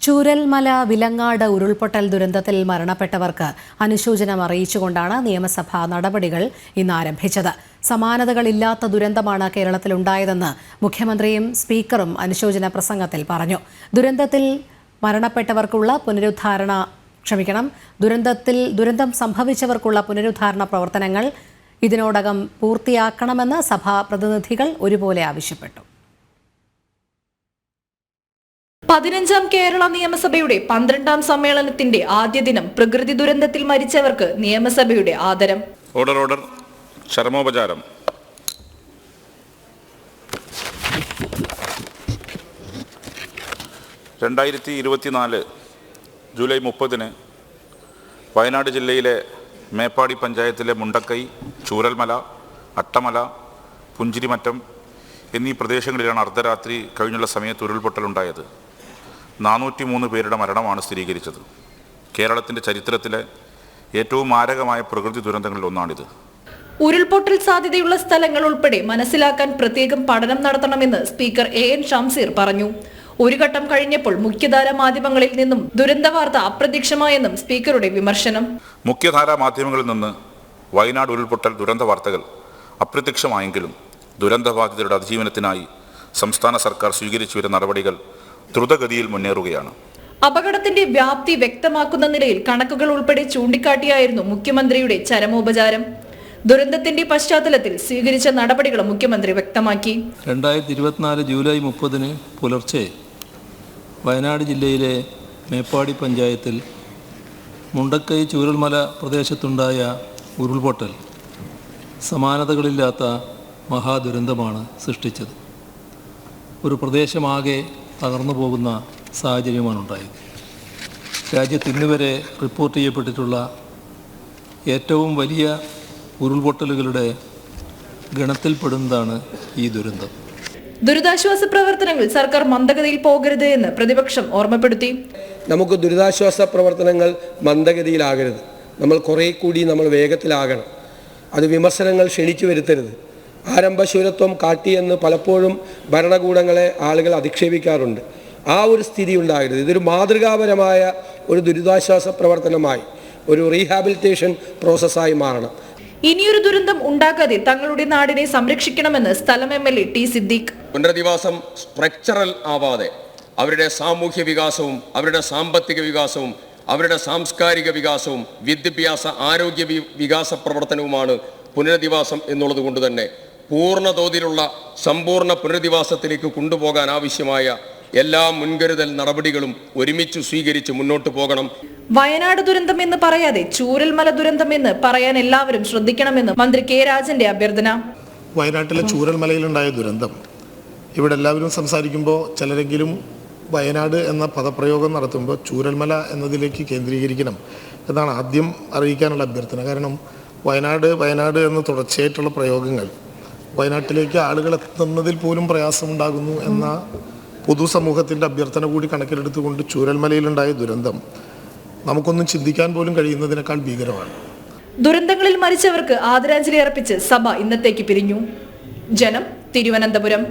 ചൂരൽമല വിലങ്ങാട് ഉരുൾപൊട്ടൽ ദുരന്തത്തിൽ മരണപ്പെട്ടവർക്ക് അനുശോചനം അറിയിച്ചുകൊണ്ടാണ് നിയമസഭാ നടപടികൾ ഇന്ന് ആരംഭിച്ചത്. സമാനതകളില്ലാത്ത ദുരന്തമാണ് കേരളത്തിലുണ്ടായതെന്ന് മുഖ്യമന്ത്രിയും സ്പീക്കറും അനുശോചന പ്രസംഗത്തിൽ പറഞ്ഞു. ദുരന്തത്തിൽ മരണപ്പെട്ടവർക്കുള്ള ദുരന്തം സംഭവിച്ചവർക്കുള്ള പുനരുദ്ധാരണ പ്രവർത്തനങ്ങൾ ഇതിനോടകം പൂർത്തിയാക്കണമെന്ന് സഭാ പ്രതിനിധികൾ ഒരുപോലെ ആവശ്യപ്പെട്ടു. 15ാം കേരള നിയമസഭയുടെ 12ാം സമ്മേളനത്തിന്റെ ആദ്യ ദിനം പ്രകൃതി ദുരന്തത്തിൽ മരിച്ചവർക്ക് നിയമസഭയുടെ ആദരം. ഓർഡർ ചരമോപചാരം. ജൂലൈ 30 വയനാട് ജില്ലയിലെ മേപ്പാടി പഞ്ചായത്തിലെ മുണ്ടക്കൈ, ചൂരൽമല, അട്ടമല, പുഞ്ചിരിമറ്റം എന്നീ പ്രദേശങ്ങളിലാണ് അർദ്ധരാത്രി കഴിഞ്ഞുള്ള സമയത്ത് ഉരുൾപൊട്ടലുണ്ടായത്. 403 പേരുടെ മരണമാണ് സ്ഥിരീകരിച്ചത്. കേരളത്തിൻ്റെ ചരിത്രത്തിലെ ഏറ്റവും മാരകമായ പ്രകൃതി ദുരന്തങ്ങളിൽ ഒന്നാണിത്. ഉരുൾപൊട്ടൽ സാധ്യതയുള്ള സ്ഥലങ്ങൾ ഉൾപ്പെടെ മനസ്സിലാക്കാൻ പ്രത്യേകം പഠനം നടത്തണമെന്ന് സ്പീക്കർ AN ഷംസീർ പറഞ്ഞു. ഒരു ഘട്ടം കഴിഞ്ഞപ്പോൾ മുഖ്യധാരാ മാധ്യമങ്ങളിൽ നിന്നും ദുരന്ത വാർത്ത അപ്രത്യക്ഷമായെന്നും സ്പീക്കറുടെ വിമർശനം. മുഖ്യധാരാ മാധ്യമങ്ങളിൽ നിന്ന് വയനാട് ഉരുൾപൊട്ടൽ ദുരന്ത വാർത്തകൾ അപ്രത്യക്ഷമായെങ്കിലും ദുരന്തബാധിതരുടെ അതിജീവനത്തിനായി സംസ്ഥാന സർക്കാർ സ്വീകരിച്ചു വരുന്ന നടപടികൾ ദ്രുതഗതിയിൽ മുന്നേറുകയാണ്. അപകടത്തിന്റെ വ്യാപ്തി വ്യക്തമാക്കുന്ന നിലയിൽ കണക്കുകൾ ഉൾപ്പെടെ ചൂണ്ടിക്കാട്ടിയായിരുന്നു മുഖ്യമന്ത്രിയുടെ ചരമോപചാരം. ദുരന്തത്തിന്റെ പശ്ചാത്തലത്തിൽ സ്വീകരിച്ച നടപടികൾ മുഖ്യമന്ത്രി വ്യക്തമാക്കി. 2024 ജൂലൈ 30 പുലർച്ചെ വയനാട് ജില്ലയിലെ മേപ്പാടി പഞ്ചായത്തിൽ മുണ്ടക്കൈ ചൂരൽമല പ്രദേശത്തുണ്ടായ ഉരുൾപൊട്ടൽ സമാനതകളില്ലാത്ത മഹാദുരന്തമാണ് സൃഷ്ടിച്ചത്. ഒരു പ്രദേശമാകെ തകർന്നു പോകുന്ന സാഹചര്യമാണ് ഉണ്ടായത്. രാജ്യത്ത് ഇന്നുവരെ റിപ്പോർട്ട് ചെയ്യപ്പെട്ടിട്ടുള്ള ഏറ്റവും വലിയ ഉരുൾപൊട്ടലുകളുടെ ഗണത്തിൽപ്പെടുന്നതാണ് ഈ ദുരന്തം. ദുരിതാശ്വാസ പ്രവർത്തനങ്ങൾ സർക്കാർ മന്ദഗതിയിൽ പോകരുത് എന്ന് പ്രതിപക്ഷം ഓർമ്മപ്പെടുത്തി. നമുക്ക് ദുരിതാശ്വാസ പ്രവർത്തനങ്ങൾ മന്ദഗതിയിലാകരുത്. നമ്മൾ കുറേ കൂടി വേഗത്തിലാകണം. അത് വിമർശനങ്ങൾ ക്ഷണിച്ചു വരുത്തരുത്. ആരംഭശൂരത്വം കാട്ടിയെന്ന് പലപ്പോഴും ഭരണകൂടങ്ങളെ ആളുകൾ അധിക്ഷേപിക്കാറുണ്ട്. ആ ഒരു സ്ഥിതി ഉണ്ടാകരുത്. ഇതൊരു മാതൃകാപരമായ ഒരു ദുരിതാശ്വാസ പ്രവർത്തനമായി, ഒരു റീഹാബിലിറ്റേഷൻ പ്രോസസ്സായി മാറണം. ഇനിയൊരു ദുരന്തം ഉണ്ടാകാതെ തങ്ങളുടെ നാടിനെ സംരക്ഷിക്കണമെന്ന് സ്ഥലം MLA T സിദ്ദീഖ്. പുനരധിവാസം സ്ട്രക്ചറൽ ആവാതെ അവരുടെ സാമൂഹ്യ വികാസവും അവരുടെ സാമ്പത്തിക വികാസവും അവരുടെ സാംസ്കാരിക വികാസവും വിദ്യാഭ്യാസ ആരോഗ്യ വികാസ പ്രവർത്തനവുമാണ് പുനരധിവാസം എന്നുള്ളത് കൊണ്ട് തന്നെ പൂർണ്ണ തോതിലുള്ള സമ്പൂർണ്ണ പുനരധിവാസത്തിലേക്ക് കൊണ്ടുപോകാൻ ആവശ്യമായ എല്ലാ മുൻകരുതൽ നടപടികളും ഒരുമിച്ച് സ്വീകരിച്ച് മുന്നോട്ട് പോകണം. വയനാട് ദുരന്തം എന്ന് പറയാതെ ചൂരൽമല ദുരന്തം എന്ന് പറയാൻ എല്ലാവരും ശ്രദ്ധിക്കണമെന്ന് മന്ത്രി K രാജന്റെ അഭ്യർത്ഥന. വയനാട്ടിലെ ചൂരൽമലയിലുണ്ടായ ദുരന്തം ഇവിടെ എല്ലാവരും സംസാരിക്കുമ്പോൾ ചിലരെങ്കിലും വയനാട് എന്ന പദപ്രയോഗം നടത്തുമ്പോൾ ചൂരൽമല എന്നതിലേക്ക് കേന്ദ്രീകരിക്കണം എന്നാണ് ആദ്യം അറിയിക്കാനുള്ള അഭ്യർത്ഥന. കാരണം വയനാട് എന്ന തുടർച്ചയായിട്ടുള്ള പ്രയോഗങ്ങൾ വയനാട്ടിലേക്ക് ആളുകൾ എത്തുന്നതിൽ പോലും പ്രയാസമുണ്ടാകുന്നു എന്ന പൊതുസമൂഹത്തിൻ്റെ അഭ്യർത്ഥന കൂടി കണക്കിലെടുത്തുകൊണ്ട് ചൂരൽമലയിലുണ്ടായ ദുരന്തം നമുക്കൊന്നും ചിന്തിക്കാൻ പോലും കഴിയുന്നതിനേക്കാൾ ഭീകരമാണ്. ദുരന്തങ്ങളിൽ മരിച്ചവർക്ക് ആദരാഞ്ജലി അർപ്പിച്ച് സഭ ഇന്നത്തേക്ക് പിരിഞ്ഞു. ജനം, തിരുവനന്തപുരം.